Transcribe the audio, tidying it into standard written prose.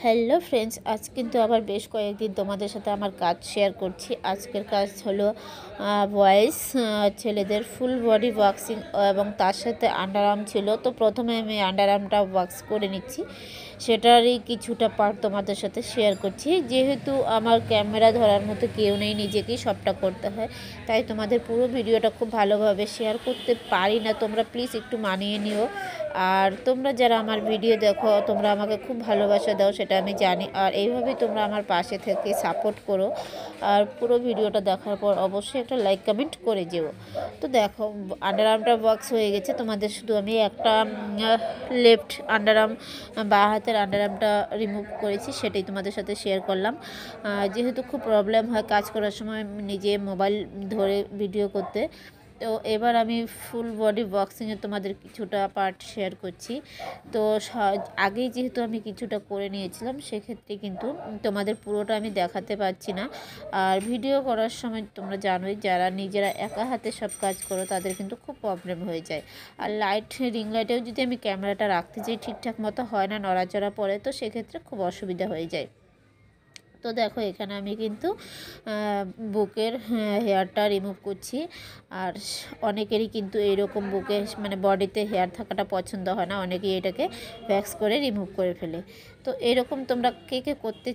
Hello friends, আজ কিন্তু আবার বেশ কয়েকদিন তোমাদের সাথে আমার কাজ শেয়ার করছি। আজকের কাজ হলো বয়েজ ছেলেদের ফুল বডি ওয়াক্সিং এবং তার সাথে আন্ডার আর্ম ছিল। তো প্রথমে আমি আন্ডার আর্মটা ওয়াক্স করে নিচ্ছি, সেটারই কিছুটা পার্ট তোমাদের সাথে শেয়ার করছি। যেহেতু আমার ক্যামেরা ধরার মতো কেউ নেই, নিজেকেই সবটা করতে হয়, তাই তোমাদের পুরো ভিডিওটা খুব ভালোভাবে শেয়ার করতে পারি না। তোমরা প্লিজ একটু মানিয়ে নিও। আর তোমরা যারা আমার ভিডিও দেখো, তোমরা আমাকে খুব ভালোবাসা দাও, সেটা আমি জানি। আর এইভাবেই তোমরা আমার পাশে থেকে সাপোর্ট করো। আর পুরো ভিডিওটা দেখার পর অবশ্যই একটা লাইক কমেন্ট করে যেও। তো দেখো, আন্ডার আর্মটা বক্স হয়ে গেছে। তোমাদের শুধু আমি একটা লেফট আন্ডার আর্ম, বাঁ হাতের আন্ডার আর্মটা রিমুভ করেছি, সেটাই তোমাদের সাথে শেয়ার করলাম। যেহেতু খুব প্রবলেম হয় কাজ করার সময় নিজে মোবাইল ধরে ভিডিও করতে। তো এবার আমি ফুল বডি বক্সিংয়ে তোমাদের কিছুটা পার্ট শেয়ার করছি। তো আগেই যেহেতু আমি কিছুটা করে নিয়েছিলাম, সেক্ষেত্রে কিন্তু তোমাদের পুরোটা আমি দেখাতে পারছি না। আর ভিডিও করার সময় তোমরা জানোই, যারা নিজেরা একা হাতে সব কাজ করো তাদের কিন্তু খুব প্রবলেম হয়ে যায়। আর রিং লাইটেও যদি আমি ক্যামেরাটা রাখতে যাই, ঠিকঠাক মতো হয় না, নড়াচড়া পড়ে, তো সেক্ষেত্রে খুব অসুবিধা হয়ে যায়। তো দেখো, এখানে আমি কিন্তু বুকের হেয়ারটা রিমুভ করছি। আর অনেকেরই কিন্তু এইরকম বুকে মানে বডিতে হেয়ার থাকাটা পছন্দ হয় না, অনেকেই এটাকে ভ্যাক্স করে রিমুভ করে ফেলে। তো এরকম তোমরা কে কে করতে